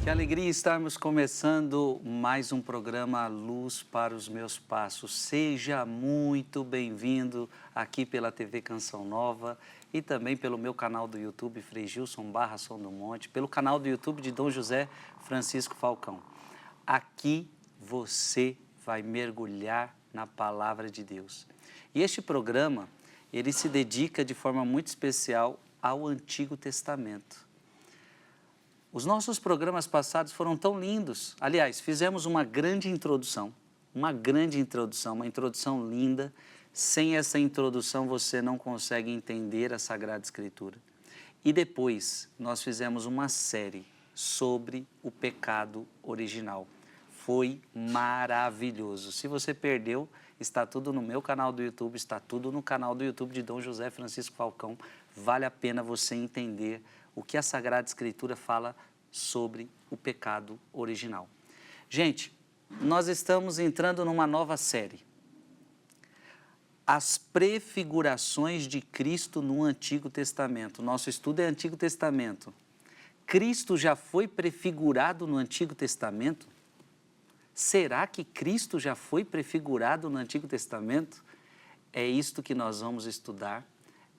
Que alegria estarmos começando mais um programa Luz para os Meus Passos. Seja muito bem-vindo aqui pela TV Canção Nova e também pelo meu canal do YouTube, Frei Gilson Barra Som do Monte, pelo canal do YouTube de Dom José Francisco Falcão. Aqui você vai mergulhar na Palavra de Deus. E este programa, ele se dedica de forma muito especial ao Antigo Testamento. Os nossos programas passados foram tão lindos. Aliás, fizemos uma introdução linda. Sem essa introdução, você não consegue entender a Sagrada Escritura. E depois, nós fizemos uma série sobre o pecado original. Foi maravilhoso. Se você perdeu, está tudo no meu canal do YouTube, está tudo no canal do YouTube de Dom José Francisco Falcão. Vale a pena você entender o que a Sagrada Escritura fala sobre o pecado original. Gente, nós estamos entrando numa nova série. As prefigurações de Cristo no Antigo Testamento. Nosso estudo é Antigo Testamento. Cristo já foi prefigurado no Antigo Testamento? Será que Cristo já foi prefigurado no Antigo Testamento? É isto que nós vamos estudar,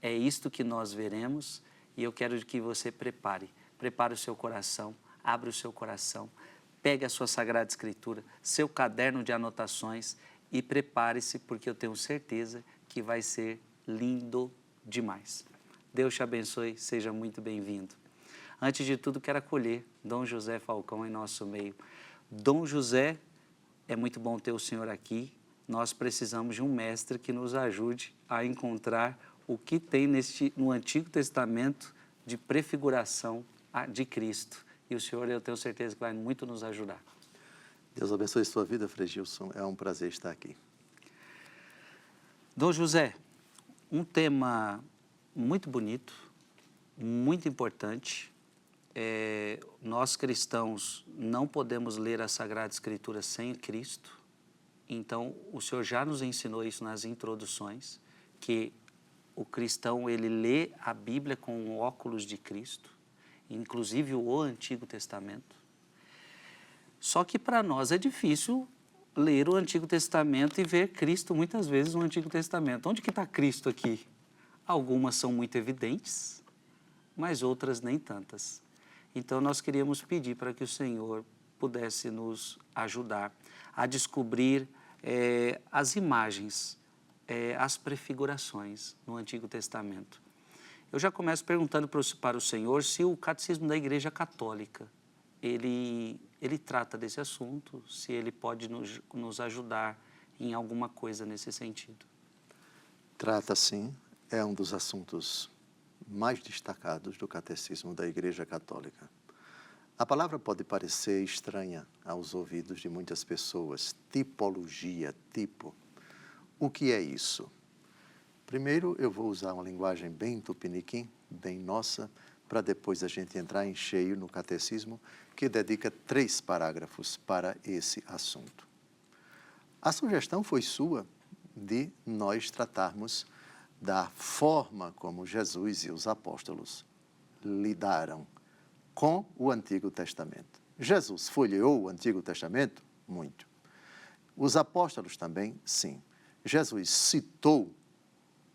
é isto que nós veremos e eu quero que você prepare o seu coração, abra o seu coração, pegue a sua Sagrada Escritura, seu caderno de anotações e prepare-se porque eu tenho certeza que vai ser lindo demais. Deus te abençoe, seja muito bem-vindo. Antes de tudo, quero acolher Dom José Falcão em nosso meio. Dom José, é muito bom ter o senhor aqui. Nós precisamos de um mestre que nos ajude a encontrar o que tem no Antigo Testamento de prefiguração de Cristo. E o senhor, eu tenho certeza que vai muito nos ajudar. Deus abençoe sua vida, Frei Gilson. É um prazer estar aqui. Dom José, um tema muito bonito, muito importante. Nós cristãos não podemos ler a Sagrada Escritura sem Cristo. Então, o senhor já nos ensinou isso nas introduções, que o cristão, ele lê a Bíblia com óculos de Cristo, inclusive o Antigo Testamento. Só que para nós é difícil ler o Antigo Testamento e ver Cristo muitas vezes no Antigo Testamento. Onde que está Cristo aqui? Algumas são muito evidentes, mas outras nem tantas. Então nós queríamos pedir para que o Senhor pudesse nos ajudar a descobrir as imagens, as prefigurações no Antigo Testamento. Eu já começo perguntando para o Senhor se o Catecismo da Igreja Católica, ele trata desse assunto, se ele pode nos ajudar em alguma coisa nesse sentido. Trata, sim, é um dos assuntos mais destacados do Catecismo da Igreja Católica. A palavra pode parecer estranha aos ouvidos de muitas pessoas. Tipologia, tipo. O que é isso? Primeiro, eu vou usar uma linguagem bem tupiniquim, bem nossa, para depois a gente entrar em cheio no Catecismo, que dedica 3 parágrafos para esse assunto. A sugestão foi sua de nós tratarmos da forma como Jesus e os apóstolos lidaram com o Antigo Testamento. Jesus folheou o Antigo Testamento? Muito. Os apóstolos também? Sim. Jesus citou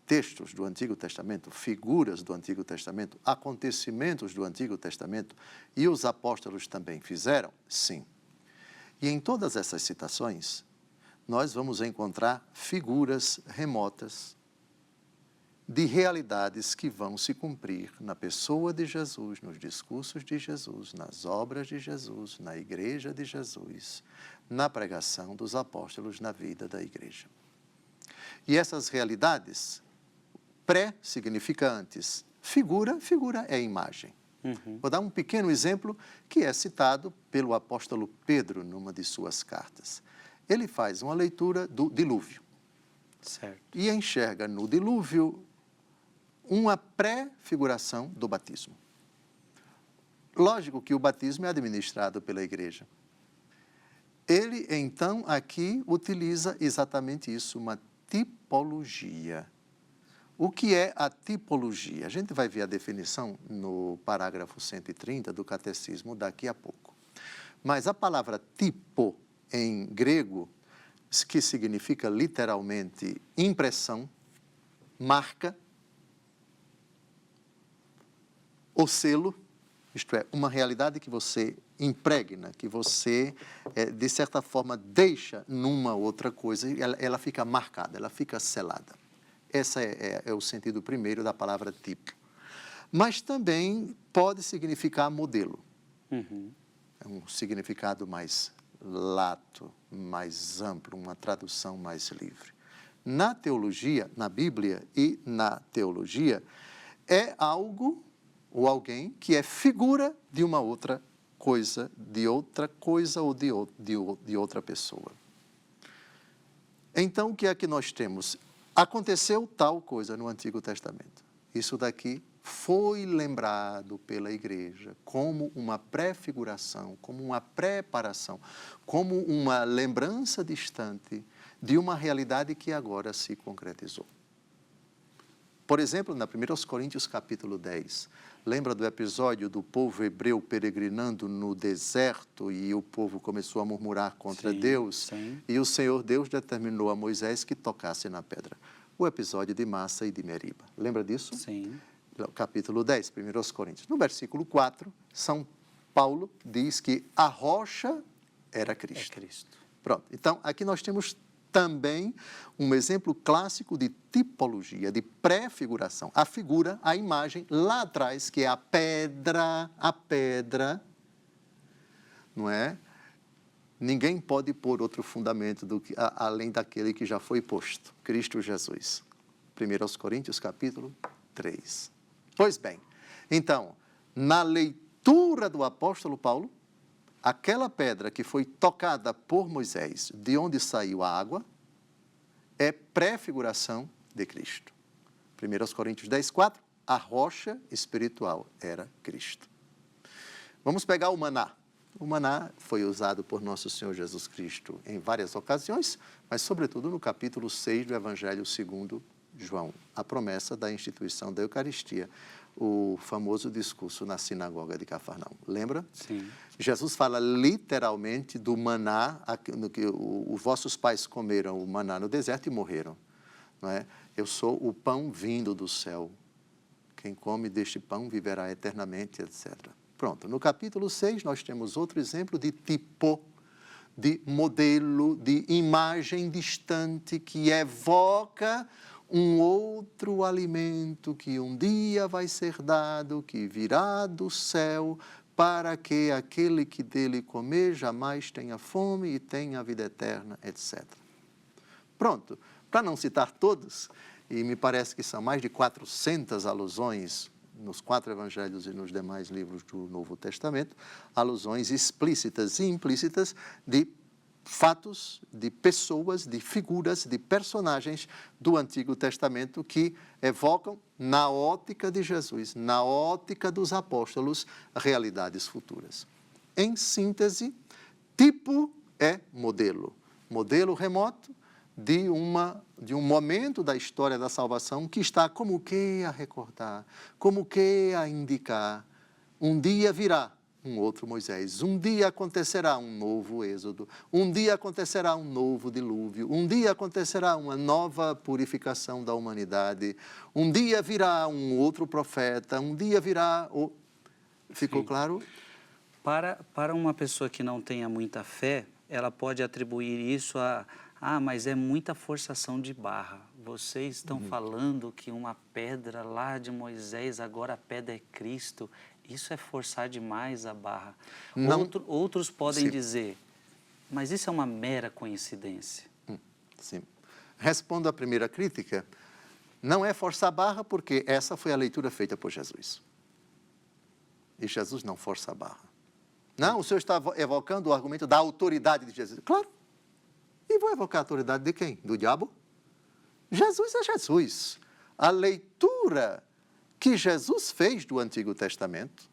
textos do Antigo Testamento, figuras do Antigo Testamento, acontecimentos do Antigo Testamento, e os apóstolos também fizeram? Sim. E em todas essas citações, nós vamos encontrar figuras remotas de realidades que vão se cumprir na pessoa de Jesus, nos discursos de Jesus, nas obras de Jesus, na igreja de Jesus, na pregação dos apóstolos na vida da igreja. E essas realidades, pré significa antes, figura é imagem. Vou dar um pequeno exemplo que é citado pelo apóstolo Pedro numa de suas cartas. Ele faz uma leitura do dilúvio. Certo. E enxerga no dilúvio uma pré-figuração do batismo. Lógico que o batismo é administrado pela igreja. Ele, então, aqui utiliza exatamente isso, uma tipologia. O que é a tipologia? A gente vai ver a definição no parágrafo 130 do Catecismo daqui a pouco. Mas a palavra tipo, em grego, que significa literalmente impressão, marca, ou selo, isto é, uma realidade que você impregna, que você, de certa forma, deixa numa outra coisa, e ela fica marcada, ela fica selada. Esse é o sentido primeiro da palavra tipo. Mas também pode significar modelo. Uhum. É um significado mais lato, mais amplo, uma tradução mais livre. Na teologia, na Bíblia e na teologia, é algo ou alguém que é figura de uma outra coisa ou de outra pessoa. Então, o que é que nós temos? Aconteceu tal coisa no Antigo Testamento. Isso daqui foi lembrado pela igreja como uma prefiguração, como uma preparação, como uma lembrança distante de uma realidade que agora se concretizou. Por exemplo, na 1 Coríntios capítulo 10, lembra do episódio do povo hebreu peregrinando no deserto e o povo começou a murmurar contra Deus? Sim. E o Senhor Deus determinou a Moisés que tocasse na pedra. O episódio de Massa e de Meriba. Lembra disso? Sim. Capítulo 10, 1 Coríntios. No versículo 4, São Paulo diz que a rocha era Cristo. É Cristo. Pronto. Então, aqui nós temos também um exemplo clássico de tipologia, de prefiguração. A figura, a imagem lá atrás, que é a pedra, não é? Ninguém pode pôr outro fundamento além daquele que já foi posto, Cristo Jesus. 1 Coríntios, capítulo 3. Pois bem, então, na leitura do apóstolo Paulo, aquela pedra que foi tocada por Moisés, de onde saiu a água, é prefiguração de Cristo. 1 Coríntios 10, 4, a rocha espiritual era Cristo. Vamos pegar o maná. O maná foi usado por nosso Senhor Jesus Cristo em várias ocasiões, mas sobretudo no capítulo 6 do Evangelho segundo João, a promessa da instituição da Eucaristia, o famoso discurso na sinagoga de Cafarnaum. Lembra? Sim. Jesus fala literalmente do maná, no que os vossos pais comeram o maná no deserto e morreram. Não é? Eu sou o pão vindo do céu. Quem come deste pão viverá eternamente, etc. Pronto, no capítulo 6 nós temos outro exemplo de tipo, de modelo, de imagem distante que evoca um outro alimento que um dia vai ser dado, que virá do céu, para que aquele que dele comer jamais tenha fome e tenha a vida eterna, etc. Pronto, para não citar todos, e me parece que são mais de 400 alusões nos 4 evangelhos e nos demais livros do Novo Testamento, alusões explícitas e implícitas de fatos, de pessoas, de figuras, de personagens do Antigo Testamento que evocam, na ótica de Jesus, na ótica dos apóstolos, realidades futuras. Em síntese, tipo é modelo. Modelo remoto de um momento da história da salvação que está como que a recordar, como que a indicar. Um dia virá um outro Moisés, um dia acontecerá um novo êxodo, um dia acontecerá um novo dilúvio, um dia acontecerá uma nova purificação da humanidade, um dia virá um outro profeta, um dia virá... Ficou Sim. claro? Para uma pessoa que não tenha muita fé, ela pode atribuir isso a... mas é muita forçação de barra. Vocês estão falando que uma pedra lá de Moisés, agora a pedra é Cristo. Isso é forçar demais a barra. Não, Outros podem sim. dizer, mas isso é uma mera coincidência. Sim. Respondo à primeira crítica, não é forçar a barra porque essa foi a leitura feita por Jesus. E Jesus não força a barra. Não, o senhor está evocando o argumento da autoridade de Jesus. Claro. E vou evocar a autoridade de quem? Do diabo? Jesus é Jesus. A leitura que Jesus fez do Antigo Testamento,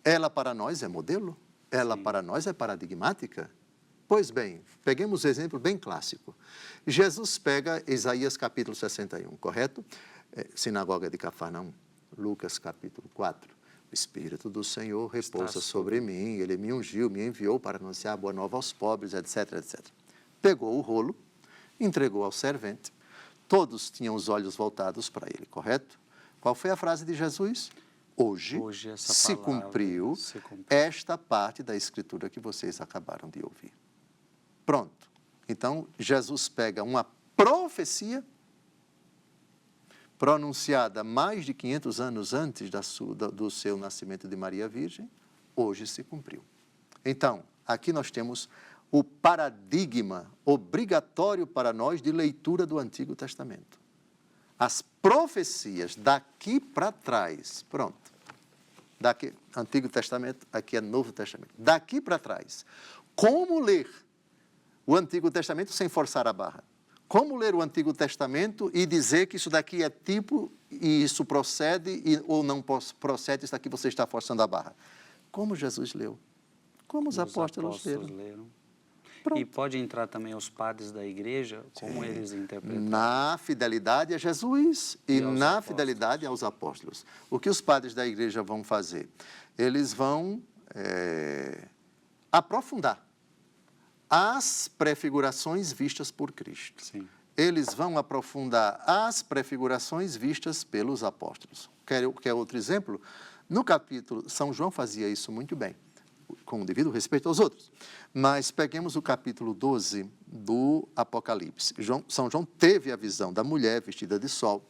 ela para nós é modelo? Ela Sim. para nós é paradigmática? Pois bem, peguemos um exemplo bem clássico. Jesus pega Isaías capítulo 61, correto? Sinagoga de Cafarnaum, Lucas capítulo 4. O Espírito do Senhor repousa Está sobre mim, Ele me ungiu, me enviou para anunciar a boa nova aos pobres, etc, etc. Pegou o rolo, entregou ao servente, todos tinham os olhos voltados para ele, correto? Qual foi a frase de Jesus? Hoje essa se palavra cumpriu se cumpriu. esta parte da Escritura que vocês acabaram de ouvir. Pronto. Então, Jesus pega uma profecia pronunciada mais de 500 anos antes do seu nascimento de Maria Virgem, hoje se cumpriu. Então, aqui nós temos o paradigma obrigatório para nós de leitura do Antigo Testamento. As profecias daqui para trás, pronto. Daqui, Antigo Testamento, aqui é Novo Testamento. Daqui para trás, como ler o Antigo Testamento sem forçar a barra? Como ler o Antigo Testamento e dizer que isso daqui é tipo e isso procede ou não procede, isso daqui você está forçando a barra? Como Jesus leu? Como os apóstolos leram? Pronto. E pode entrar também os padres da igreja, como eles interpretaram? Na fidelidade a Jesus e na fidelidade aos apóstolos. O que os padres da igreja vão fazer? Eles vão aprofundar as prefigurações vistas por Cristo. Sim. Eles vão aprofundar as prefigurações vistas pelos apóstolos. Quer outro exemplo? No capítulo, São João fazia isso muito bem, com o devido respeito aos outros. Mas peguemos o capítulo 12 do Apocalipse. São João teve a visão da mulher vestida de sol,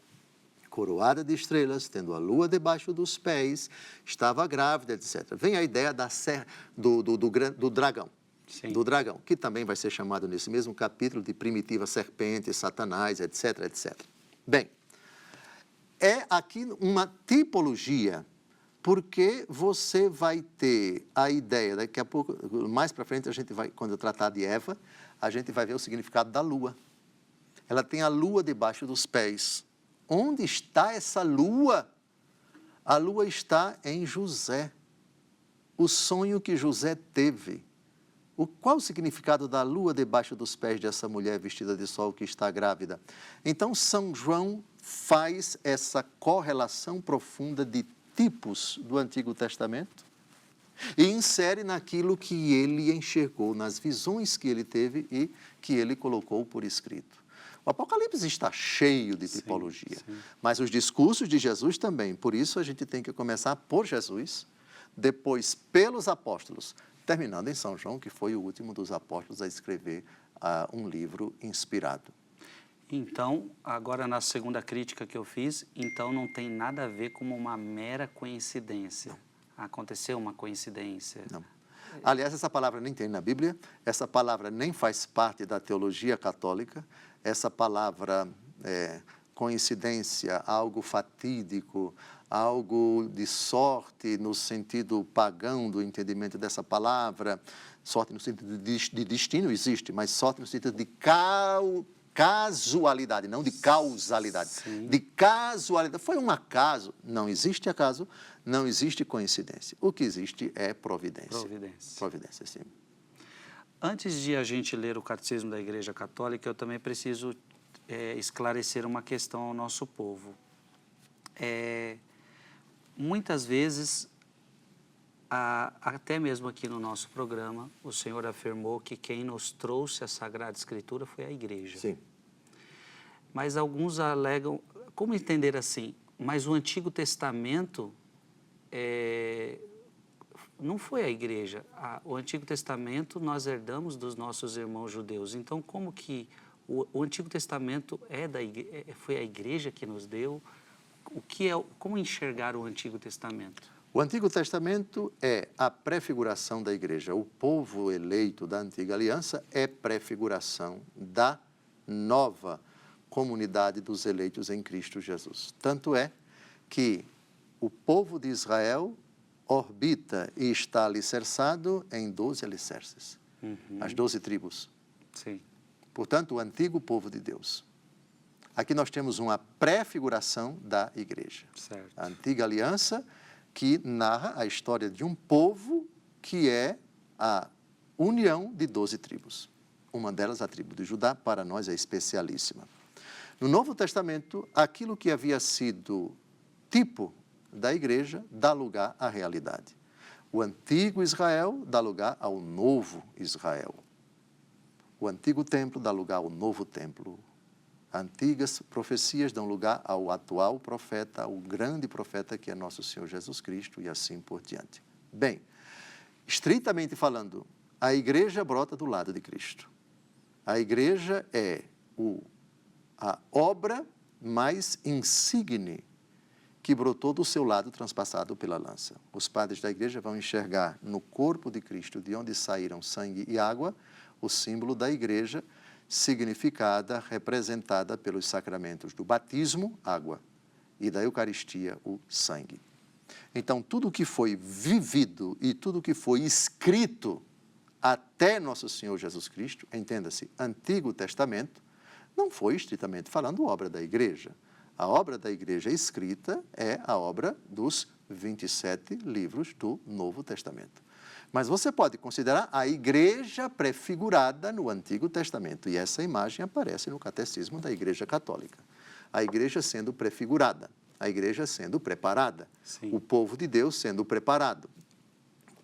coroada de estrelas, tendo a lua debaixo dos pés, estava grávida, etc. Vem a ideia do dragão. Sim. Do dragão, que também vai ser chamado nesse mesmo capítulo de primitiva serpente, Satanás, etc, etc. Bem, é aqui uma tipologia, porque você vai ter a ideia, daqui a pouco, mais para frente, a gente vai, quando eu tratar de Eva, a gente vai ver o significado da lua. Ela tem a lua debaixo dos pés. Onde está essa lua? A lua está em José. O sonho que José teve. Qual o significado da lua debaixo dos pés dessa mulher vestida de sol que está grávida? Então, São João faz essa correlação profunda de tipos do Antigo Testamento e insere naquilo que ele enxergou, nas visões que ele teve e que ele colocou por escrito. O Apocalipse está cheio de tipologia, mas os discursos de Jesus também. Por isso, a gente tem que começar por Jesus, depois pelos apóstolos, terminando em São João, que foi o último dos apóstolos a escrever um livro inspirado. Então, agora na segunda crítica que eu fiz, então não tem nada a ver com uma mera coincidência. Não. Aconteceu uma coincidência. Não. Aliás, essa palavra nem tem na Bíblia, essa palavra nem faz parte da teologia católica, essa palavra coincidência, algo fatídico, algo de sorte no sentido pagão do entendimento dessa palavra, sorte no sentido de destino existe, mas sorte no sentido de casualidade, não de causalidade. Sim. De casualidade. Foi um acaso. Não existe acaso, não existe coincidência. O que existe é providência. Providência. Providência, sim. Antes de a gente ler o Catecismo da Igreja Católica, eu também preciso esclarecer uma questão ao nosso povo. Muitas vezes, até mesmo aqui no nosso programa, o Senhor afirmou que quem nos trouxe a Sagrada Escritura foi a Igreja. Sim. Mas alguns alegam, como entender assim? Mas o Antigo Testamento não foi a Igreja. O Antigo Testamento nós herdamos dos nossos irmãos judeus. Então, como que o Antigo Testamento foi a Igreja que nos deu? Como enxergar o Antigo Testamento? O Antigo Testamento é a prefiguração da Igreja. O povo eleito da Antiga Aliança é prefiguração da nova comunidade dos eleitos em Cristo Jesus. Tanto é que o povo de Israel orbita e está alicerçado em 12 alicerces. As 12 tribos. Sim. Portanto, o antigo povo de Deus. Aqui nós temos uma prefiguração da Igreja. Certo. A Antiga Aliança, que narra a história de um povo que é a união de 12 tribos. Uma delas, a tribo de Judá, para nós é especialíssima. No Novo Testamento, aquilo que havia sido tipo da igreja dá lugar à realidade. O antigo Israel dá lugar ao novo Israel. O antigo templo dá lugar ao novo templo. Antigas profecias dão lugar ao atual profeta, ao grande profeta que é nosso Senhor Jesus Cristo e assim por diante. Bem, estritamente falando, a igreja brota do lado de Cristo. A igreja é a obra mais insigne que brotou do seu lado transpassado pela lança. Os padres da igreja vão enxergar no corpo de Cristo, de onde saíram sangue e água, o símbolo da igreja, significada, representada pelos sacramentos do batismo, água, e da Eucaristia, o sangue. Então, tudo que foi vivido e tudo que foi escrito até nosso Senhor Jesus Cristo, entenda-se, Antigo Testamento, não foi estritamente falando obra da igreja. A obra da igreja escrita é a obra dos 27 livros do Novo Testamento. Mas você pode considerar a igreja prefigurada no Antigo Testamento. E essa imagem aparece no Catecismo da Igreja Católica. A igreja sendo prefigurada, a igreja sendo preparada, Sim. O povo de Deus sendo preparado,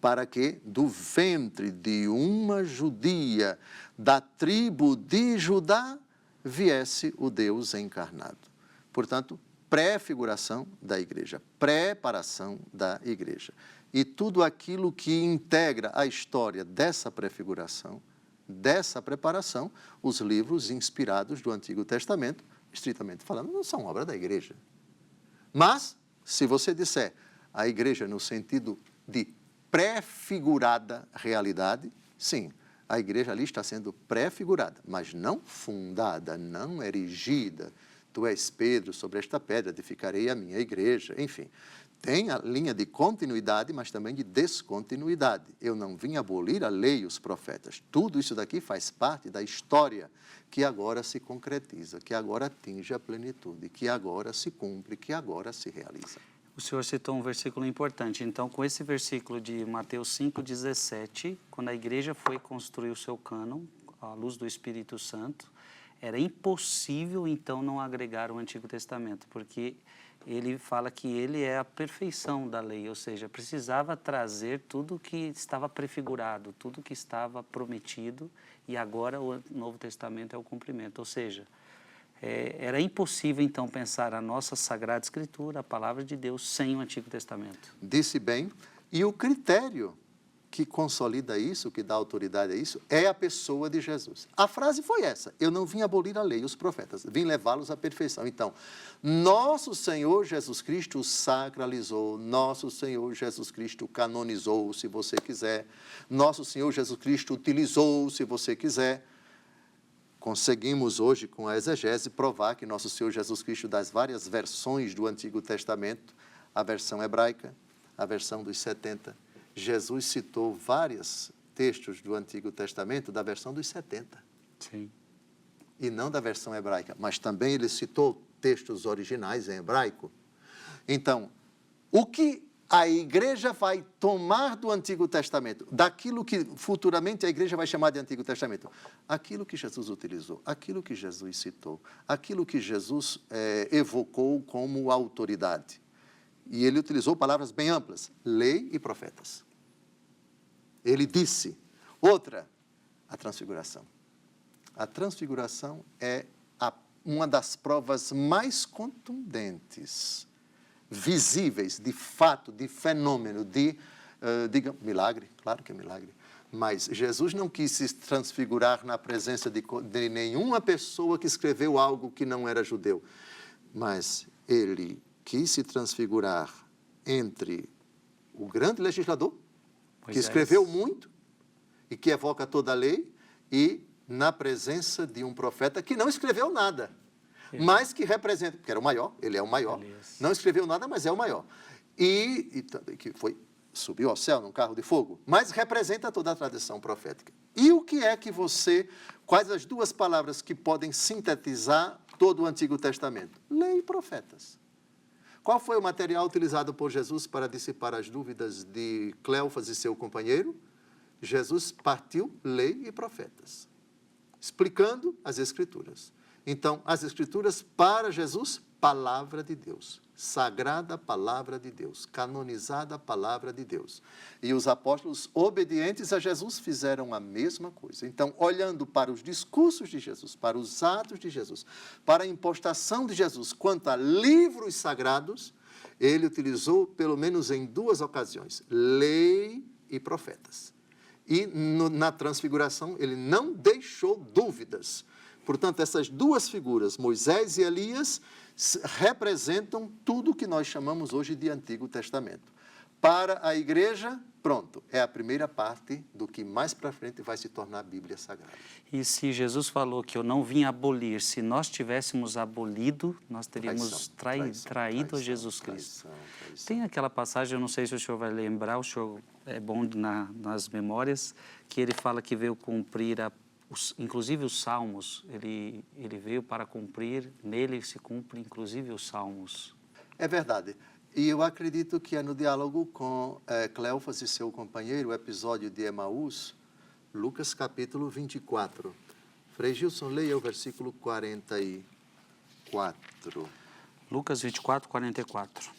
para que do ventre de uma judia, da tribo de Judá, viesse o Deus encarnado. Portanto, prefiguração da igreja, preparação da igreja. E tudo aquilo que integra a história dessa prefiguração, dessa preparação, os livros inspirados do Antigo Testamento, estritamente falando, não são obra da igreja. Mas, se você disser a igreja no sentido de prefigurada realidade, sim, a igreja ali está sendo prefigurada, mas não fundada, não erigida. Tu és Pedro, sobre esta pedra edificarei a minha igreja, enfim. Tem a linha de continuidade, mas também de descontinuidade. Eu não vim abolir a lei e os profetas. Tudo isso daqui faz parte da história que agora se concretiza, que agora atinge a plenitude, que agora se cumpre, que agora se realiza. O senhor citou um versículo importante. Então, com esse versículo de Mateus 5,17, quando a igreja foi construir o seu cânon, à luz do Espírito Santo, era impossível, então, não agregar o Antigo Testamento, porque ele fala que ele é a perfeição da lei, ou seja, precisava trazer tudo que estava prefigurado, tudo que estava prometido, e agora o Novo Testamento é o cumprimento, ou seja, era impossível, então, pensar a nossa Sagrada Escritura, a Palavra de Deus, sem o Antigo Testamento. Disse bem, e o critério que consolida isso, que dá autoridade a isso, é a pessoa de Jesus. A frase foi essa: eu não vim abolir a lei e os profetas, vim levá-los à perfeição. Então, nosso Senhor Jesus Cristo sacralizou, nosso Senhor Jesus Cristo canonizou, se você quiser, nosso Senhor Jesus Cristo utilizou, se você quiser. Conseguimos hoje, com a exegese, provar que nosso Senhor Jesus Cristo, das várias versões do Antigo Testamento, a versão hebraica, a versão dos 70, Jesus citou vários textos do Antigo Testamento da versão dos 70. Sim. E não da versão hebraica, mas também ele citou textos originais em hebraico. Então, o que a igreja vai tomar do Antigo Testamento, daquilo que futuramente a igreja vai chamar de Antigo Testamento? Aquilo que Jesus utilizou, aquilo que Jesus citou, aquilo que Jesus evocou como autoridade. E ele utilizou palavras bem amplas, lei e profetas. Ele disse. Outra, a transfiguração. A transfiguração é uma das provas mais contundentes, visíveis, de fato, de fenômeno, milagre, claro que é milagre, mas Jesus não quis se transfigurar na presença de nenhuma pessoa que escreveu algo que não era judeu, mas ele quis se transfigurar entre o grande legislador, que escreveu muito e que evoca toda a lei, e na presença de um profeta que não escreveu nada, mas que representa, porque era o maior, ele é o maior, não escreveu nada, mas é o maior, e que subiu ao céu num carro de fogo, mas representa toda a tradição profética. E o que é que quais as duas palavras que podem sintetizar todo o Antigo Testamento? Lei e profetas. Qual foi o material utilizado por Jesus para dissipar as dúvidas de Cleofas e seu companheiro? Jesus partiu lei e profetas, explicando as Escrituras. Então, as Escrituras para Jesus, palavra de Deus, sagrada palavra de Deus, canonizada palavra de Deus. E os apóstolos obedientes a Jesus fizeram a mesma coisa. Então, olhando para os discursos de Jesus, para os atos de Jesus, para a impostação de Jesus quanto a livros sagrados, ele utilizou, pelo menos em 2 ocasiões, lei e profetas. E na transfiguração, ele não deixou dúvidas. Portanto, essas 2 figuras, Moisés e Elias, representam tudo que nós chamamos hoje de Antigo Testamento. Para a igreja, pronto, é a primeira parte do que mais para frente vai se tornar a Bíblia Sagrada. E se Jesus falou que eu não vim abolir, se nós tivéssemos abolido, nós teríamos traído a Jesus Cristo. Tem aquela passagem, eu não sei se o senhor vai lembrar, o senhor é bom nas memórias, que ele fala que veio cumprir, inclusive os Salmos, ele veio para cumprir, nele se cumpre inclusive os Salmos. É verdade. E eu acredito que é no diálogo com Cleofas e seu companheiro, o episódio de Emaús, Lucas capítulo 24. Frei Gilson, leia o versículo 44. Lucas 24, 44.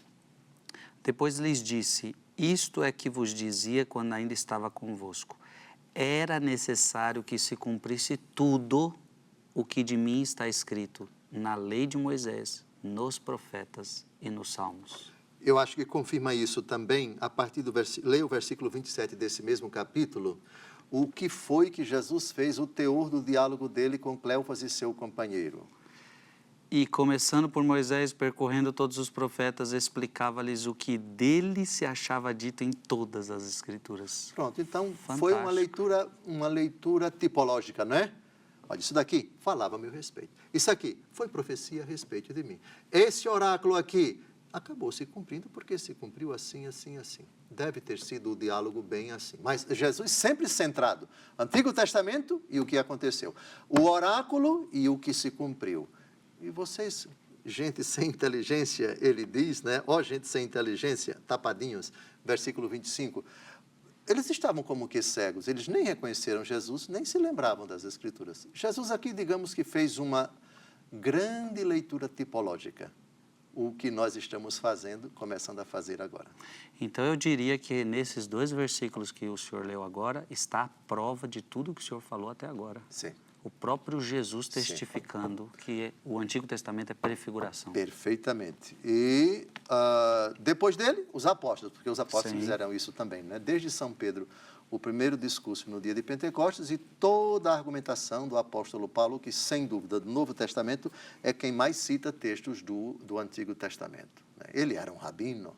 Depois lhes disse, isto é que vos dizia quando ainda estava convosco. Era necessário que se cumprisse tudo o que de mim está escrito na lei de Moisés, nos profetas e nos Salmos. Eu acho que confirma isso também, a partir do leia o versículo 27 desse mesmo capítulo, o que foi que Jesus fez, o teor do diálogo dele com Cleofas e seu companheiro. E começando por Moisés, percorrendo todos os profetas, explicava-lhes o que dele se achava dito em todas as Escrituras. Pronto, então Fantástico. Foi uma leitura tipológica, não é? Olha, isso daqui falava a meu respeito. Isso aqui foi profecia a respeito de mim. Esse oráculo aqui acabou se cumprindo porque se cumpriu assim, assim, assim. Deve ter sido o diálogo bem assim. Mas Jesus sempre centrado. Antigo Testamento e o que aconteceu. O oráculo e o que se cumpriu. E vocês, gente sem inteligência, ele diz, né? Ó, gente sem inteligência, tapadinhos, versículo 25. Eles estavam como que cegos, eles nem reconheceram Jesus, nem se lembravam das Escrituras. Jesus aqui, digamos que fez uma grande leitura tipológica. O que nós estamos fazendo, começando a fazer agora. Então, eu diria que nesses 2 versículos que o senhor leu agora, está a prova de tudo que o senhor falou até agora. Sim. O próprio Jesus testificando que o Antigo Testamento é prefiguração. Perfeitamente. E depois dele, os apóstolos, porque os apóstolos Sim. fizeram isso também, né? Desde São Pedro, o primeiro discurso no dia de Pentecostes e toda a argumentação do apóstolo Paulo, que sem dúvida do Novo Testamento é quem mais cita textos do Antigo Testamento. Ele era um rabino,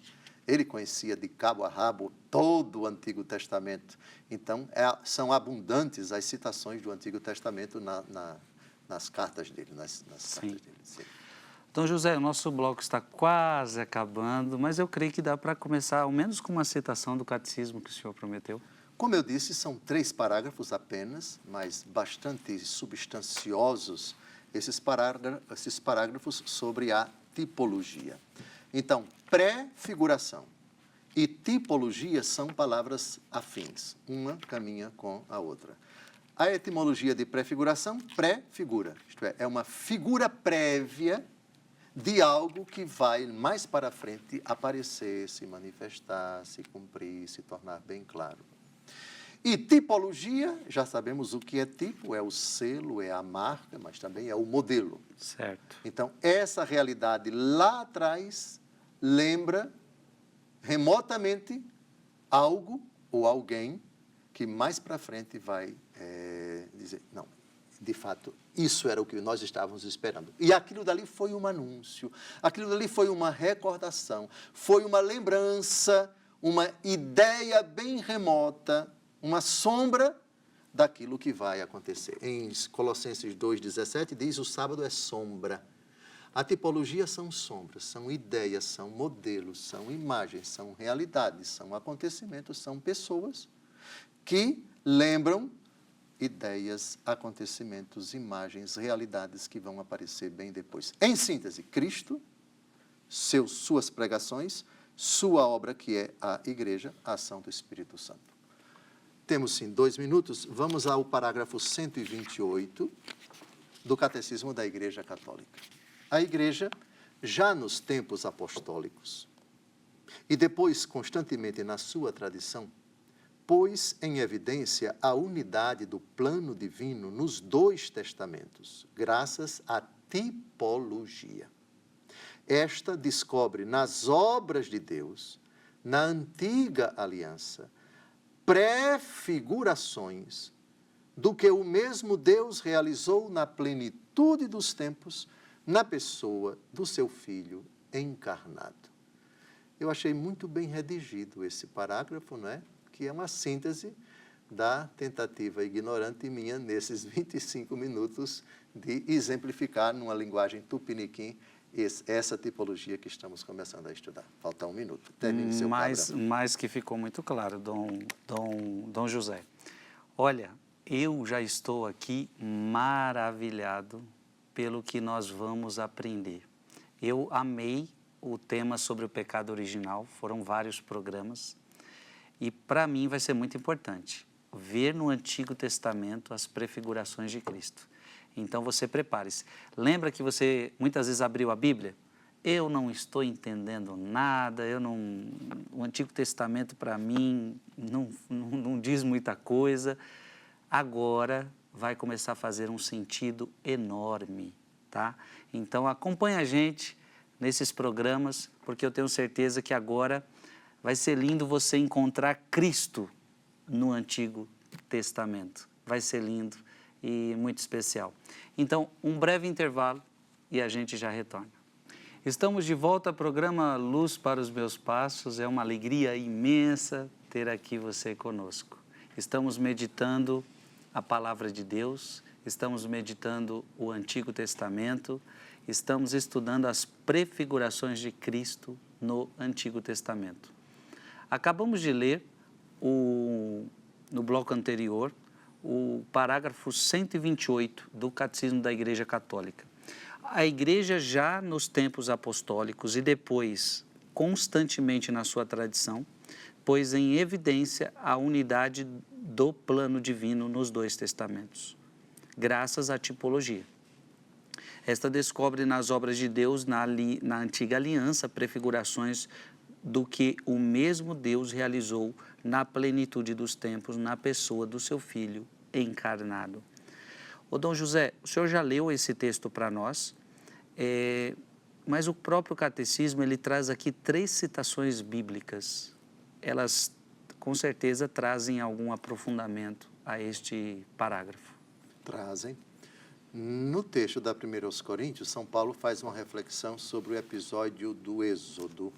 ele conhecia de cabo a rabo todo o Antigo Testamento. Então, são abundantes as citações do Antigo Testamento nas cartas dele, nas cartas dele. Sim. Então, José, o nosso bloco está quase acabando, mas eu creio que dá para começar, ao menos com uma citação do catecismo que o senhor prometeu. Como eu disse, são 3 parágrafos apenas, mas bastante substanciosos, esses parágrafos sobre a tipologia. Então, pré-figuração e tipologia são palavras afins, uma caminha com a outra. A etimologia de pré-figuração, pré-figura, isto é uma figura prévia de algo que vai mais para frente aparecer, se manifestar, se cumprir, se tornar bem claro. E tipologia, já sabemos o que é tipo, é o selo, é a marca, mas também é o modelo. Certo. Então, essa realidade lá atrás lembra remotamente algo ou alguém que mais para frente vai dizer, não, de fato, isso era o que nós estávamos esperando. E aquilo dali foi um anúncio, aquilo dali foi uma recordação, foi uma lembrança, uma ideia bem remota, uma sombra daquilo que vai acontecer. Em Colossenses 2,17 diz, o sábado é sombra. A tipologia são sombras, são ideias, são modelos, são imagens, são realidades, são acontecimentos, são pessoas que lembram ideias, acontecimentos, imagens, realidades que vão aparecer bem depois. Em síntese, Cristo, suas pregações, sua obra que é a Igreja, a ação do Espírito Santo. Temos, sim, 2 minutos. Vamos ao parágrafo 128 do Catecismo da Igreja Católica. A Igreja já nos tempos apostólicos, e depois constantemente na sua tradição, pôs em evidência a unidade do plano divino nos dois testamentos, graças à tipologia. Esta descobre nas obras de Deus, na antiga aliança, prefigurações do que o mesmo Deus realizou na plenitude dos tempos, na pessoa do seu Filho encarnado. Eu achei muito bem redigido esse parágrafo, não é? Que é uma síntese da tentativa ignorante minha, nesses 25 minutos, de exemplificar numa linguagem tupiniquim essa tipologia que estamos começando a estudar. Falta 1 minuto. Termine seu parágrafo. Mas que ficou muito claro, Dom José. Olha, eu já estou aqui maravilhado pelo que nós vamos aprender. Eu amei o tema sobre o pecado original, foram vários programas, e para mim vai ser muito importante ver no Antigo Testamento as prefigurações de Cristo. Então você prepare-se. Lembra que você muitas vezes abriu a Bíblia? Eu não estou entendendo nada, o Antigo Testamento para mim não diz muita coisa. Agora vai começar a fazer um sentido enorme, tá? Então acompanha a gente nesses programas, porque eu tenho certeza que agora vai ser lindo você encontrar Cristo no Antigo Testamento. Vai ser lindo e muito especial. Então, um breve intervalo e a gente já retorna. Estamos de volta ao programa Luz para os Meus Passos. É uma alegria imensa ter aqui você conosco. Estamos meditando a Palavra de Deus, estamos meditando o Antigo Testamento, estamos estudando as prefigurações de Cristo no Antigo Testamento. Acabamos de ler, no bloco anterior, o parágrafo 128 do Catecismo da Igreja Católica. A Igreja já nos tempos apostólicos e depois, constantemente na sua tradição, pôs em evidência a unidade do plano divino nos dois testamentos, graças à tipologia. Esta descobre nas obras de Deus, na antiga aliança, prefigurações do que o mesmo Deus realizou na plenitude dos tempos, na pessoa do seu Filho encarnado. Ô Dom José, o senhor já leu esse texto para nós, mas o próprio Catecismo, ele traz aqui 3 citações bíblicas. Elas, com certeza, trazem algum aprofundamento a este parágrafo. Trazem. No texto da 1 aos Coríntios, São Paulo faz uma reflexão sobre o episódio do Êxodo.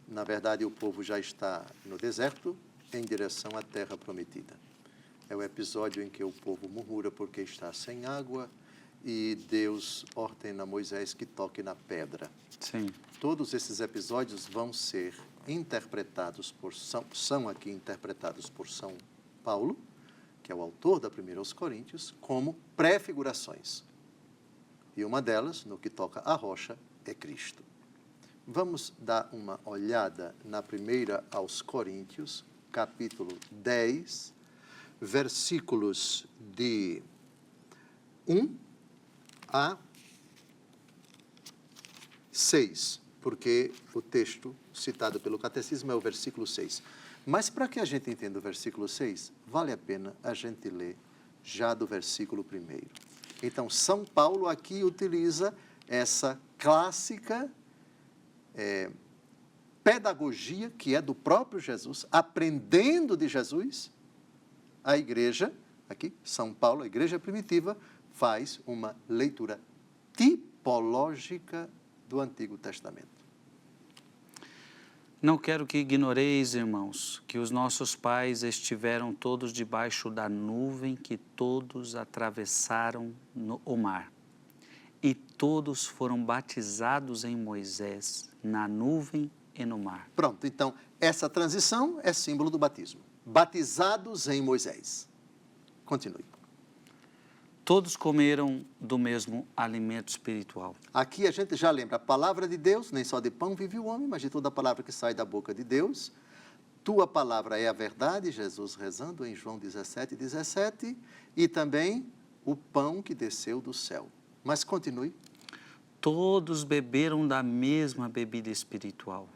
Na verdade, o povo já está no deserto, em direção à terra prometida. É o episódio em que o povo murmura porque está sem água e Deus ordena a Moisés que toque na pedra. Sim. Todos esses episódios vão ser interpretados são aqui interpretados por São Paulo, que é o autor da 1 aos Coríntios, como prefigurações. E uma delas, no que toca à rocha, é Cristo. Vamos dar uma olhada na 1 aos Coríntios, capítulo 10, versículos de 1 a 6, porque o texto citado pelo Catecismo é o versículo 6. Mas para que a gente entenda o versículo 6, vale a pena a gente ler já do versículo 1. Então, São Paulo aqui utiliza essa clássica pedagogia que é do próprio Jesus, aprendendo de Jesus. A igreja, aqui, São Paulo, a igreja primitiva, faz uma leitura tipológica do Antigo Testamento. Não quero que ignoreis, irmãos, que os nossos pais estiveram todos debaixo da nuvem, que todos atravessaram o mar. E todos foram batizados em Moisés, na nuvem e no mar. Pronto, então, essa transição é símbolo do batismo. Batizados em Moisés. Continue. Todos comeram do mesmo alimento espiritual. Aqui a gente já lembra a palavra de Deus, nem só de pão vive o homem, mas de toda a palavra que sai da boca de Deus. Tua palavra é a verdade, Jesus rezando em João 17, e também o pão que desceu do céu. Mas continue. todos beberam da mesma bebida espiritual,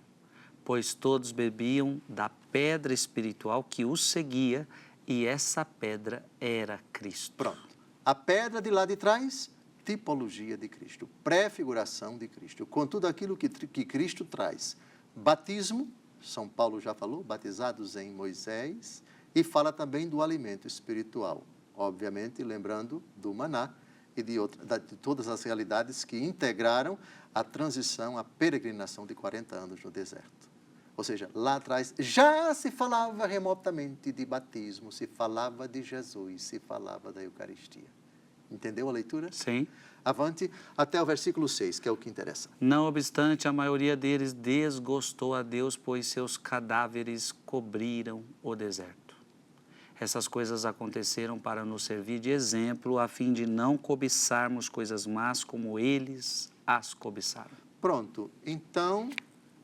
pois todos bebiam da pedra espiritual que os seguia, e essa pedra era Cristo. Pronto. A pedra de lá de trás, tipologia de Cristo, prefiguração de Cristo, com tudo aquilo que Cristo traz. Batismo, São Paulo já falou, batizados em Moisés, e fala também do alimento espiritual, obviamente lembrando do maná e de todas as realidades que integraram a transição, a peregrinação de 40 anos no deserto. Ou seja, lá atrás já se falava remotamente de batismo, se falava de Jesus, se falava da Eucaristia. Entendeu a leitura? Sim. Avante até o versículo 6, que é o que interessa. Não obstante, a maioria deles desgostou a Deus, pois seus cadáveres cobriram o deserto. Essas coisas aconteceram para nos servir de exemplo, a fim de não cobiçarmos coisas más como eles as cobiçaram. Pronto. Então,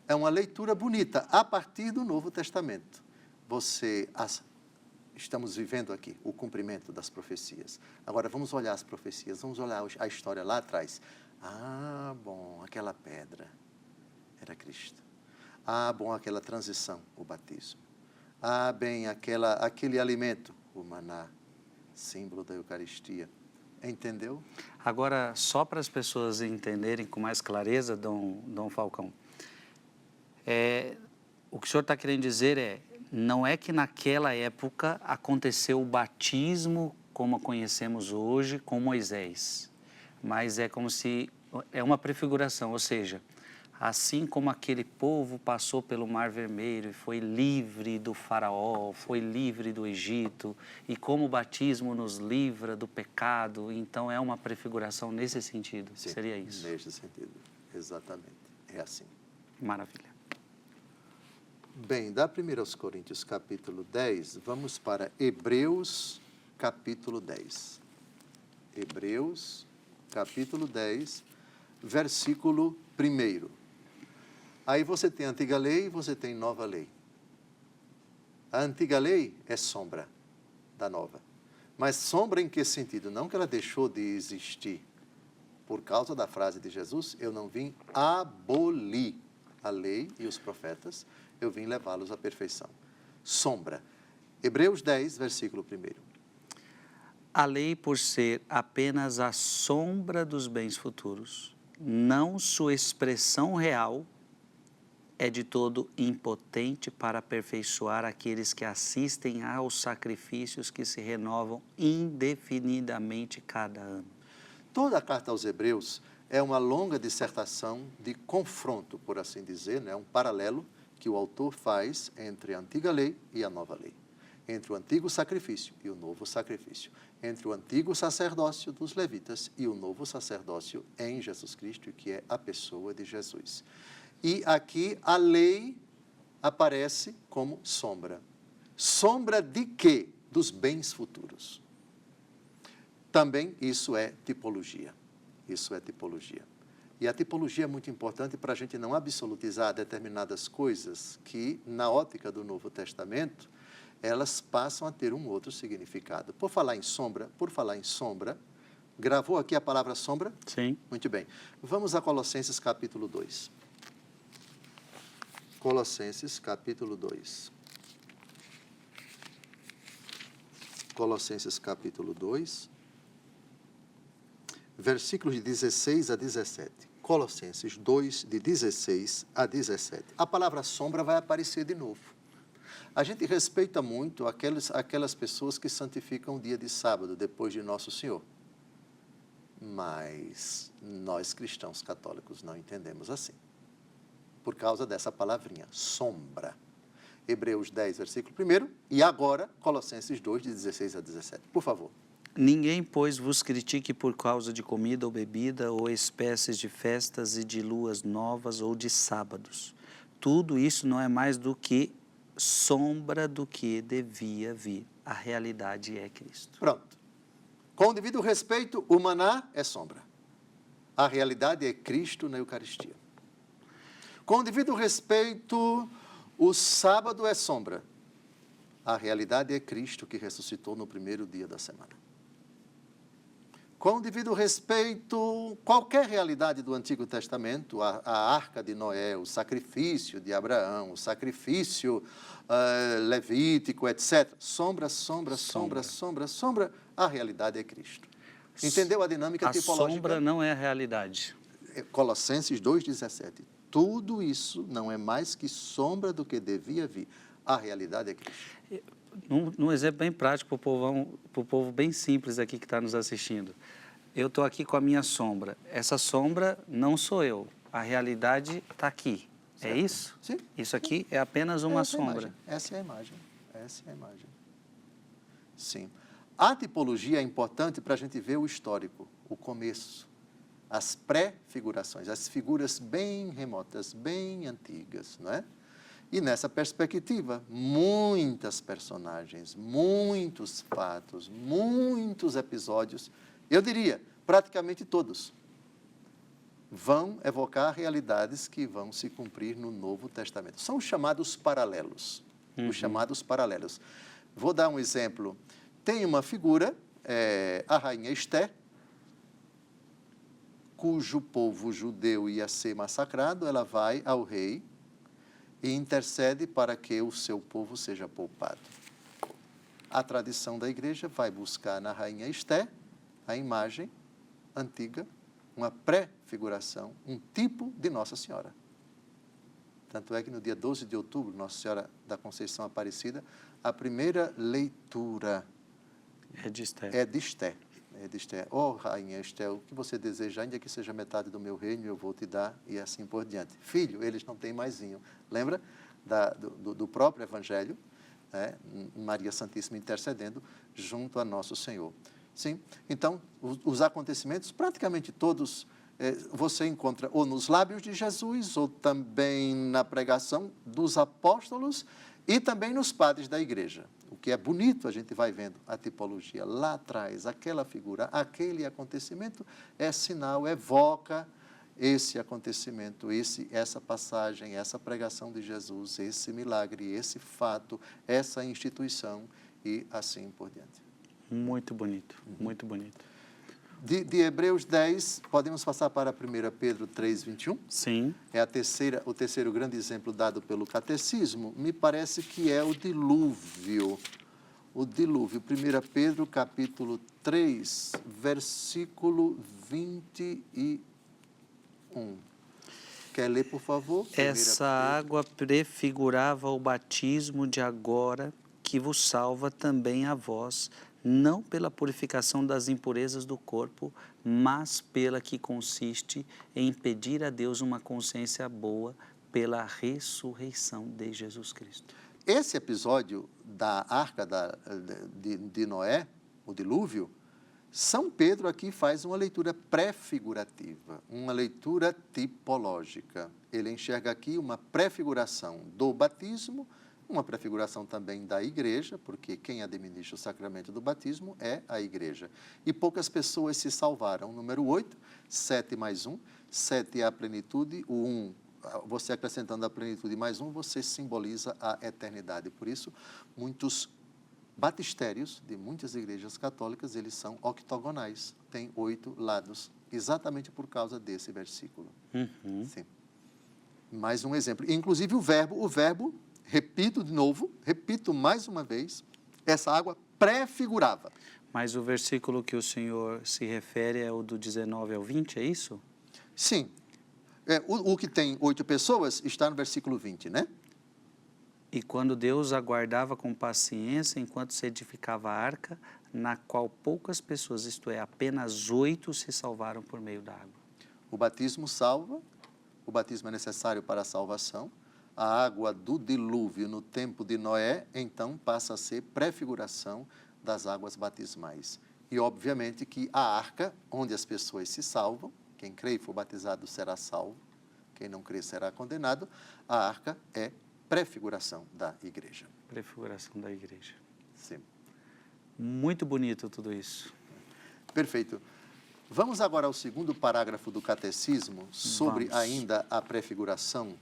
é uma leitura bonita a partir do Novo Testamento. Estamos vivendo aqui o cumprimento das profecias. Agora, vamos olhar as profecias, vamos olhar a história lá atrás. Ah, bom, aquela pedra era Cristo. Ah, bom, aquela transição, o batismo. Ah, bem, aquele alimento, o maná, símbolo da Eucaristia. Entendeu? Agora, só para as pessoas entenderem com mais clareza, Dom Falcão, o que o senhor está querendo dizer não é que naquela época aconteceu o batismo como conhecemos hoje com Moisés, mas é como se é uma prefiguração, ou seja, assim como aquele povo passou pelo Mar Vermelho e foi livre do faraó, foi livre do Egito, e como o batismo nos livra do pecado, então é uma prefiguração nesse sentido, Sim, seria isso? Nesse sentido, exatamente, é assim. Maravilha. Bem, da 1 Coríntios capítulo 10, vamos para Hebreus capítulo 10. Hebreus capítulo 10, versículo 1. Aí você tem a antiga lei e você tem nova lei. A antiga lei é sombra da nova. Mas sombra em que sentido? Não que ela deixou de existir. Por causa da frase de Jesus, eu não vim abolir a lei e os profetas, eu vim levá-los à perfeição. Sombra. Hebreus 10, versículo 1. A lei, por ser apenas a sombra dos bens futuros, não sua expressão real, é de todo impotente para aperfeiçoar aqueles que assistem aos sacrifícios que se renovam indefinidamente cada ano. Toda a carta aos Hebreus é uma longa dissertação de confronto, por assim dizer, né? Um paralelo que o autor faz entre a antiga lei e a nova lei, entre o antigo sacrifício e o novo sacrifício, entre o antigo sacerdócio dos levitas e o novo sacerdócio em Jesus Cristo, que é a pessoa de Jesus. E aqui a lei aparece como sombra. Sombra de quê? Dos bens futuros. Também isso é tipologia. Isso é tipologia. E a tipologia é muito importante para a gente não absolutizar determinadas coisas que, na ótica do Novo Testamento, elas passam a ter um outro significado. Por falar em sombra, gravou aqui a palavra sombra? Sim. Muito bem. Vamos a Colossenses capítulo 2. Colossenses capítulo 2. Colossenses capítulo 2. Versículos de 16 a 17. Colossenses 2, de 16 a 17. A palavra sombra vai aparecer de novo. A gente respeita muito aquelas pessoas que santificam o dia de sábado, depois de Nosso Senhor. Mas nós, cristãos católicos, não entendemos assim. Por causa dessa palavrinha, sombra. Hebreus 10, versículo 1. E agora, Colossenses 2, de 16 a 17. Por favor. Ninguém, pois, vos critique por causa de comida ou bebida, ou espécies de festas e de luas novas ou de sábados. Tudo isso não é mais do que sombra do que devia vir. A realidade é Cristo. Pronto. Com o devido respeito, o maná é sombra. A realidade é Cristo na Eucaristia. Com o devido respeito, o sábado é sombra. A realidade é Cristo que ressuscitou no primeiro dia da semana. Com devido respeito, qualquer realidade do Antigo Testamento, a Arca de Noé, o sacrifício de Abraão, o sacrifício levítico, etc. Sombra, sombra, sombra, sombra, sombra, a realidade é Cristo. Entendeu a dinâmica tipológica? A sombra não é a realidade. Colossenses 2,17. Tudo isso não é mais que sombra do que devia vir. A realidade é Cristo. Num exemplo bem prático para o povo bem simples aqui que está nos assistindo. Eu estou aqui com a minha sombra. Essa sombra não sou eu. A realidade está aqui. Certo. É isso? Sim. Isso aqui é apenas uma sombra. Essa é a imagem. Essa é a imagem. Sim. A tipologia é importante para a gente ver o histórico, o começo, as pré-figurações, as figuras bem remotas, bem antigas, não é? E nessa perspectiva, muitas personagens, muitos fatos, muitos episódios, eu diria, praticamente todos, vão evocar realidades que vão se cumprir no Novo Testamento. São os chamados paralelos. Os chamados paralelos. Vou dar um exemplo. Tem uma figura, a rainha Esté, cujo povo judeu ia ser massacrado, ela vai ao rei e intercede para que o seu povo seja poupado. A tradição da igreja vai buscar na rainha Esté a imagem antiga, uma pré-figuração, um tipo de Nossa Senhora. Tanto é que no dia 12 de outubro, Nossa Senhora da Conceição Aparecida, a primeira leitura é de Esté. É de Esté. Ó rainha Esté, o que você deseja, ainda que seja metade do meu reino, eu vou te dar, e assim por diante. Filho, eles não têm mais vinho. Lembra do próprio Evangelho, né? Maria Santíssima intercedendo junto a Nosso Senhor. Sim, então, os acontecimentos, praticamente todos, você encontra ou nos lábios de Jesus, ou também na pregação dos apóstolos, e também nos padres da igreja. O que é bonito, a gente vai vendo a tipologia lá atrás, aquela figura, aquele acontecimento é sinal, evoca esse acontecimento, essa passagem, essa pregação de Jesus, esse milagre, esse fato, essa instituição e assim por diante. Muito bonito, muito bonito. De Hebreus 10, podemos passar para 1 Pedro 3:21? Sim. É o terceiro grande exemplo dado pelo catecismo, me parece que é o dilúvio. O dilúvio, 1 Pedro capítulo 3, versículo 21. Quer ler, por favor? Essa água prefigurava o batismo de agora, que vos salva também a vós, não pela purificação das impurezas do corpo, mas pela que consiste em pedir a Deus uma consciência boa pela ressurreição de Jesus Cristo. Esse episódio da Arca de Noé, o dilúvio, São Pedro aqui faz uma leitura pré-figurativa, uma leitura tipológica. Ele enxerga aqui uma prefiguração do batismo, uma prefiguração também da igreja, porque quem administra o sacramento do batismo é a igreja. E poucas pessoas se salvaram. Número 8, 7 mais 1, 7 é a plenitude, o 1, você acrescentando a plenitude mais 1, você simboliza a eternidade. Por isso, muitos batistérios de muitas igrejas católicas, eles são octogonais, têm 8 lados, exatamente por causa desse versículo. Sim. Mais um exemplo. Inclusive o verbo, repito mais uma vez, essa água prefigurava. Mas o versículo que o senhor se refere é o do 19 ao 20, é isso? Sim. O que tem 8 pessoas está no versículo 20, né? E quando Deus aguardava com paciência enquanto se edificava a arca, na qual poucas pessoas, isto é, apenas 8, se salvaram por meio da água. O batismo salva, o batismo é necessário para a salvação. A água do dilúvio no tempo de Noé, então, passa a ser prefiguração das águas batismais. E, obviamente, que a arca, onde as pessoas se salvam, quem crê e for batizado será salvo, quem não crê será condenado, a arca é prefiguração da igreja. Prefiguração da igreja. Sim. Muito bonito tudo isso. Perfeito. Vamos agora ao segundo parágrafo do catecismo, sobre ainda a prefiguração,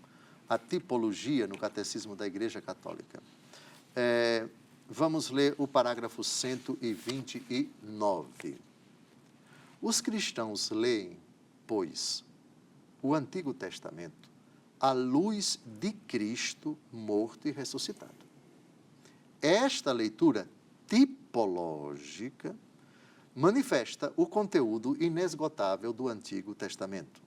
a tipologia no catecismo da Igreja Católica. Vamos ler o parágrafo 129. Os cristãos leem, pois, o Antigo Testamento à luz de Cristo morto e ressuscitado. Esta leitura tipológica manifesta o conteúdo inesgotável do Antigo Testamento,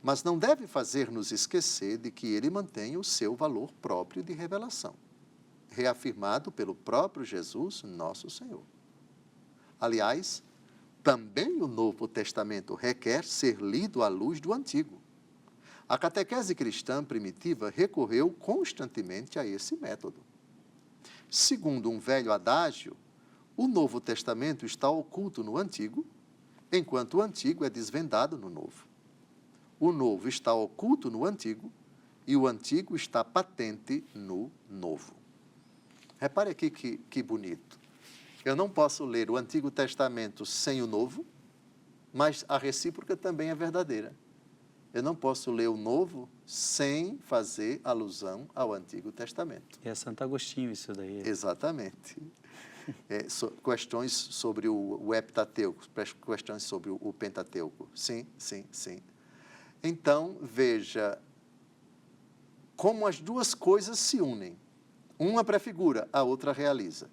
mas não deve fazer-nos esquecer de que ele mantém o seu valor próprio de revelação, reafirmado pelo próprio Jesus, nosso Senhor. Aliás, também o Novo Testamento requer ser lido à luz do Antigo. A catequese cristã primitiva recorreu constantemente a esse método. Segundo um velho adágio, o Novo Testamento está oculto no Antigo, enquanto o Antigo é desvendado no Novo. O Novo está oculto no Antigo e o Antigo está patente no Novo. Repare aqui que bonito. Eu não posso ler o Antigo Testamento sem o Novo, mas a recíproca também é verdadeira. Eu não posso ler o Novo sem fazer alusão ao Antigo Testamento. E é Santo Agostinho isso daí. Exatamente. Questões sobre o Heptateuco, questões sobre o Pentateuco. Sim, sim, sim. Então, veja como as duas coisas se unem. Uma prefigura, a outra realiza.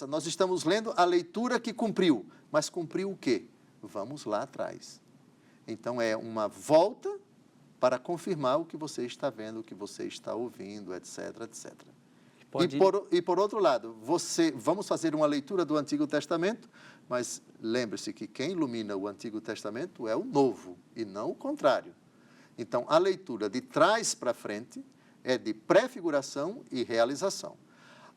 Nós estamos lendo a leitura que cumpriu, mas cumpriu o quê? Vamos lá atrás. Então, é uma volta para confirmar o que você está vendo, o que você está ouvindo, etc, etc. E por outro lado, vamos fazer uma leitura do Antigo Testamento, mas lembre-se que quem ilumina o Antigo Testamento é o Novo, e não o contrário. Então, a leitura de trás para frente é de prefiguração e realização.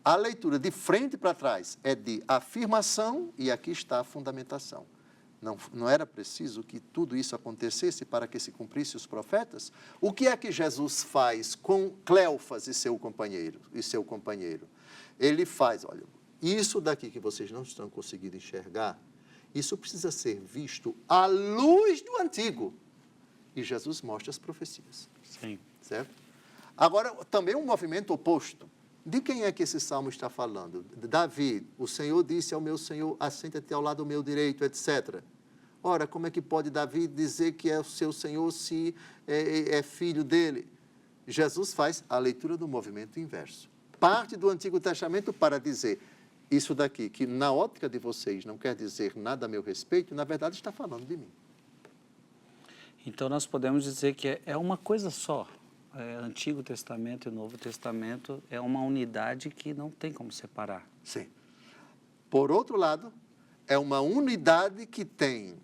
A leitura de frente para trás é de afirmação e aqui está a fundamentação. Não era preciso que tudo isso acontecesse para que se cumprisse os profetas? O que é que Jesus faz com Cleófas e seu companheiro? Ele faz, olha, isso daqui que vocês não estão conseguindo enxergar, isso precisa ser visto à luz do Antigo. E Jesus mostra as profecias. Sim. Certo? Agora, também um movimento oposto. De quem é que esse salmo está falando? Davi, o Senhor disse ao meu Senhor, assenta-te ao lado do meu direito, etc. Ora, como é que pode Davi dizer que é o seu Senhor se é filho dele? Jesus faz a leitura do movimento inverso. Parte do Antigo Testamento para dizer, isso daqui, que na ótica de vocês não quer dizer nada a meu respeito, na verdade está falando de mim. Então, nós podemos dizer que é uma coisa só. Antigo Testamento e Novo Testamento é uma unidade que não tem como separar. Sim. Por outro lado, é uma unidade que tem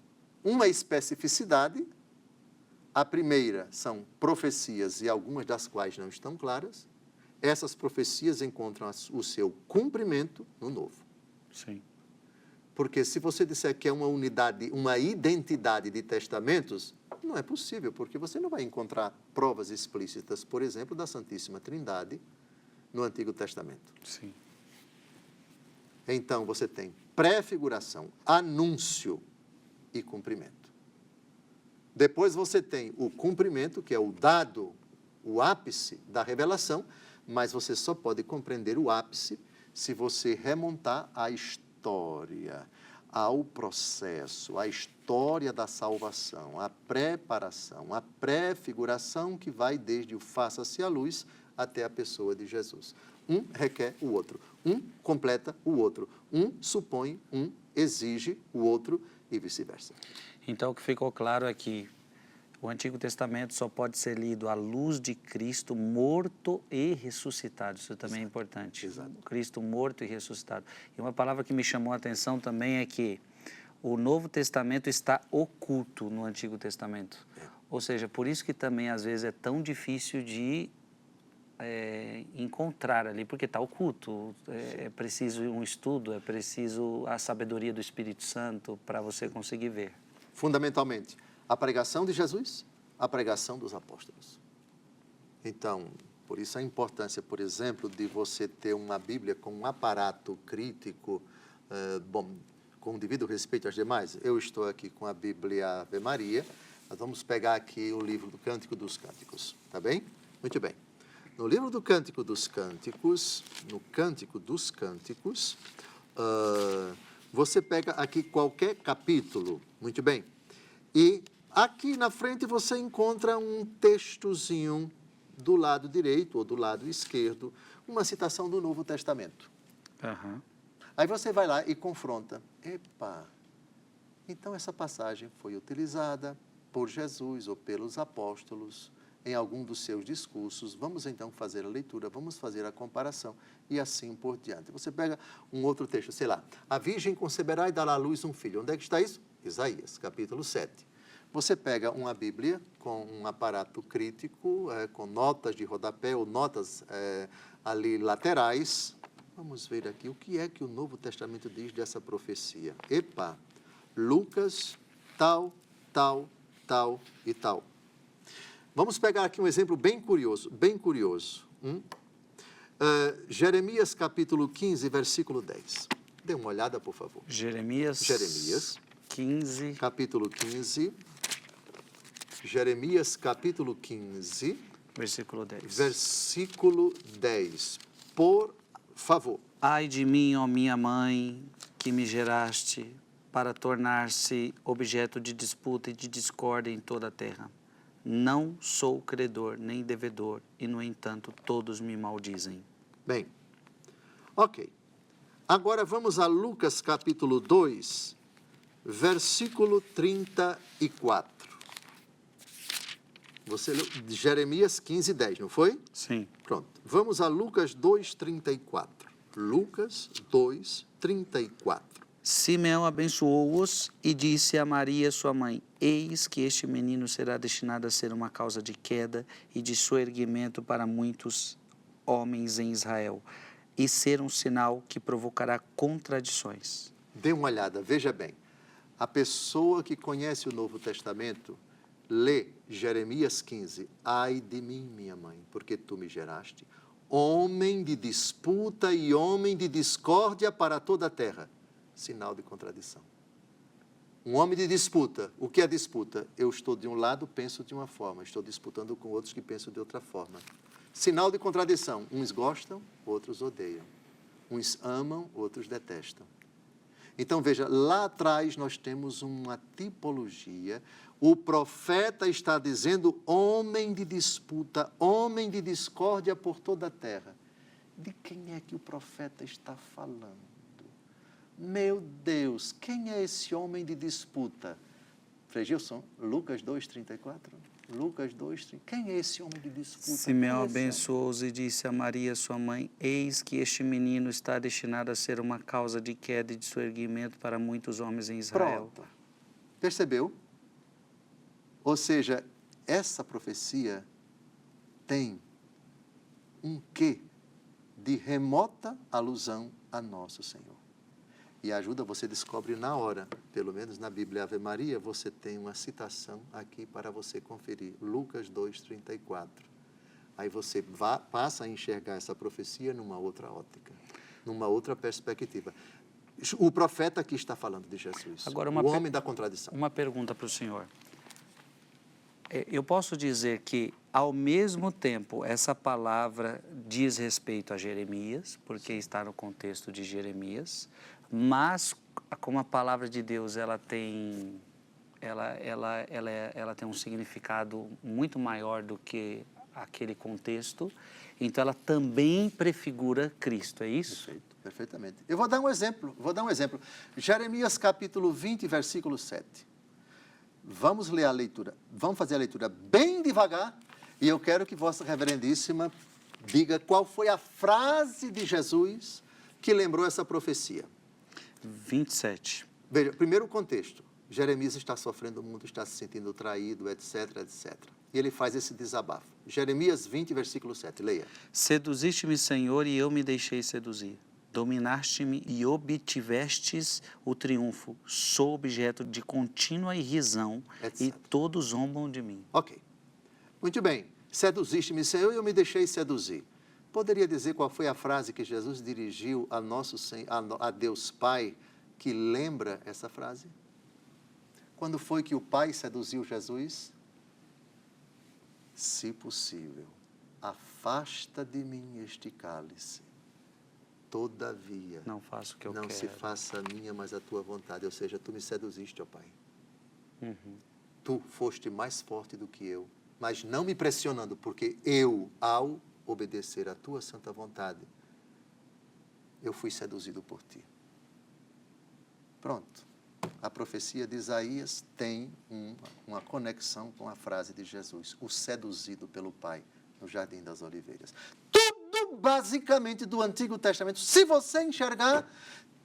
uma especificidade. A primeira são profecias e algumas das quais não estão claras. Essas profecias encontram o seu cumprimento no Novo. Sim. Porque se você disser que é uma unidade, uma identidade de testamentos, não é possível, porque você não vai encontrar provas explícitas, por exemplo, da Santíssima Trindade no Antigo Testamento. Sim. Então, você tem prefiguração, anúncio e cumprimento. Depois você tem o cumprimento, que é o dado, o ápice da revelação, mas você só pode compreender o ápice se você remontar à história, ao processo, à história da salvação, à preparação, à prefiguração que vai desde o faça-se a luz até a pessoa de Jesus. Um requer o outro, um completa o outro, um supõe, um exige o outro e vice-versa. Então, o que ficou claro é que o Antigo Testamento só pode ser lido à luz de Cristo morto e ressuscitado. Isso também é importante. Exato. Cristo morto e ressuscitado. E uma palavra que me chamou a atenção também é que o Novo Testamento está oculto no Antigo Testamento. Ou seja, por isso que também às vezes é tão difícil de encontrar ali, porque está oculto. É preciso um estudo, é preciso a sabedoria do Espírito Santo para você conseguir ver. Fundamentalmente, a pregação de Jesus, a pregação dos apóstolos. Então, por isso a importância, por exemplo, de você ter uma Bíblia com um aparato crítico, com devido respeito aos demais. Eu estou aqui com a Bíblia Ave Maria, nós vamos pegar aqui o livro do Cântico dos Cânticos, tá bem? Muito bem. No livro do Cântico dos Cânticos, Você pega aqui qualquer capítulo, muito bem, e aqui na frente você encontra um textozinho do lado direito ou do lado esquerdo, uma citação do Novo Testamento. Aham. Aí você vai lá e confronta. Epa, então essa passagem foi utilizada por Jesus ou pelos apóstolos em algum dos seus discursos. Vamos então fazer a leitura, vamos fazer a comparação e assim por diante. Você pega um outro texto, sei lá, a virgem conceberá e dará à luz um filho. Onde é que está isso? Isaías, capítulo 7. Você pega uma Bíblia com um aparato crítico, com notas de rodapé ou notas ali laterais. Vamos ver aqui o que é que o Novo Testamento diz dessa profecia. Epa, Lucas, tal, tal, tal e tal. Vamos pegar aqui um exemplo bem curioso, bem curioso. Jeremias capítulo 15, versículo 10. Dê uma olhada, por favor. Jeremias 15. Capítulo 15. Jeremias capítulo 15. Versículo 10. Versículo 10. Por favor. Ai de mim, ó minha mãe, que me geraste, para tornar-se objeto de disputa e de discórdia em toda a terra. Não sou credor nem devedor, e, no entanto, todos me maldizem. Bem, ok. Agora vamos a Lucas capítulo 2, versículo 34. Você leu Jeremias 15, 10, não foi? Sim. Pronto. Vamos a Lucas 2, 34. Lucas 2, 34. Simeão abençoou-os e disse a Maria, sua mãe: Eis que este menino será destinado a ser uma causa de queda e de soerguimento para muitos homens em Israel, e ser um sinal que provocará contradições. Dê uma olhada, veja bem. A pessoa que conhece o Novo Testamento lê Jeremias 15. Ai de mim, minha mãe, porque tu me geraste. Homem de disputa e homem de discórdia para toda a terra. Sinal de contradição. Um homem de disputa. O que é disputa? Eu estou de um lado, penso de uma forma. Estou disputando com outros que pensam de outra forma. Sinal de contradição. Uns gostam, outros odeiam. Uns amam, outros detestam. Então, veja, lá atrás nós temos uma tipologia. O profeta está dizendo homem de disputa, homem de discórdia por toda a terra. De quem é que o profeta está falando? Meu Deus, quem é esse homem de disputa? Frei Gilson, Lucas 2, 34. Lucas 2, quem é esse homem de disputa? Simeão abençoou-os e disse a Maria, sua mãe: Eis que este menino está destinado a ser uma causa de queda e de soerguimento para muitos homens em Israel. Pronto. Percebeu? Ou seja, essa profecia tem um quê de remota alusão a nosso Senhor. E a ajuda você descobre na hora, pelo menos na Bíblia Ave Maria, você tem uma citação aqui para você conferir, Lucas 2, 34. Aí você passa a enxergar essa profecia numa outra ótica, numa outra perspectiva. O profeta aqui está falando de Jesus, Agora, o homem da contradição. Uma pergunta para o senhor. Eu posso dizer que, ao mesmo tempo, essa palavra diz respeito a Jeremias, porque está no contexto de Jeremias, mas como a palavra de Deus ela tem um significado muito maior do que aquele contexto, então ela também prefigura Cristo, é isso? Perfeito, perfeitamente. Eu vou dar um exemplo, Jeremias capítulo 20, versículo 7. Vamos ler a leitura, vamos fazer a leitura bem devagar, e eu quero que Vossa Reverendíssima diga qual foi a frase de Jesus que lembrou essa profecia. 27. Veja, primeiro o contexto. Jeremias está sofrendo, o mundo está se sentindo traído, etc, etc. E ele faz esse desabafo. Jeremias 20, versículo 7, leia. Seduziste-me, Senhor, e eu me deixei seduzir. Dominaste-me e obtivestes o triunfo. Sou objeto de contínua irrisão e todos zombam de mim. Ok. Muito bem. Seduziste-me, Senhor, e eu me deixei seduzir. Poderia dizer qual foi a frase que Jesus dirigiu a nosso Senhor, a Deus Pai, que lembra essa frase? Quando foi que o Pai seduziu Jesus? Se possível, afasta de mim este cálice. Todavia, não faço o que eu não quero. se faça a minha, mas a tua vontade. Ou seja, tu me seduziste, ó Pai. Uhum. Tu foste mais forte do que eu, mas não me pressionando, porque eu, ao obedecer à tua santa vontade, eu fui seduzido por ti. Pronto. A profecia de Isaías tem uma conexão com a frase de Jesus, o seduzido pelo Pai no Jardim das Oliveiras. Tudo basicamente do Antigo Testamento, se você enxergar,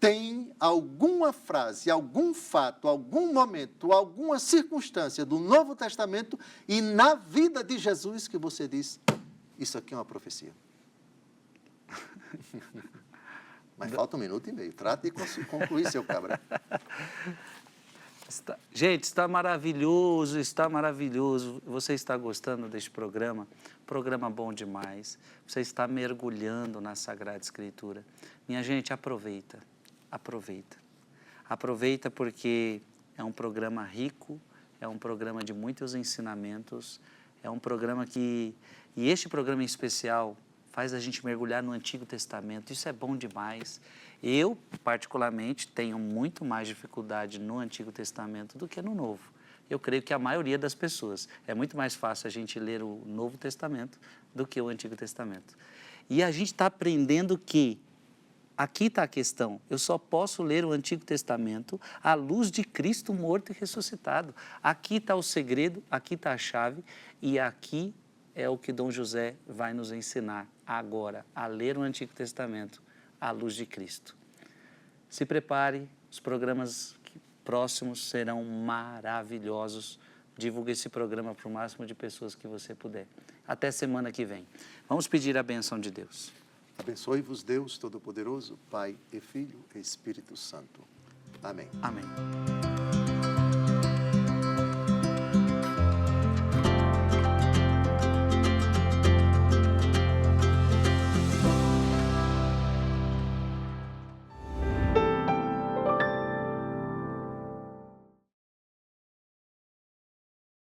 tem alguma frase, algum fato, algum momento, alguma circunstância do Novo Testamento e na vida de Jesus que você diz, isso aqui é uma profecia. Mas falta 1 minuto e meio. Trate de concluir, seu cabra. Gente, está maravilhoso, está maravilhoso. Você está gostando deste programa? Programa bom demais. Você está mergulhando na Sagrada Escritura. Minha gente, aproveita, aproveita. Aproveita porque é um programa rico, é um programa de muitos ensinamentos, é um programa que... E este programa em especial faz a gente mergulhar no Antigo Testamento. Isso é bom demais. Eu, particularmente, tenho muito mais dificuldade no Antigo Testamento do que no Novo. Eu creio que a maioria das pessoas. É muito mais fácil a gente ler o Novo Testamento do que o Antigo Testamento. E a gente está aprendendo que, aqui está a questão, eu só posso ler o Antigo Testamento à luz de Cristo morto e ressuscitado. Aqui está o segredo, aqui está a chave e aqui é o que Dom José vai nos ensinar agora, a ler o Antigo Testamento à luz de Cristo. Se prepare, os programas próximos serão maravilhosos. Divulgue esse programa para o máximo de pessoas que você puder. Até semana que vem. Vamos pedir a bênção de Deus. Abençoe-vos Deus Todo-Poderoso, Pai e Filho e Espírito Santo. Amém. Amém.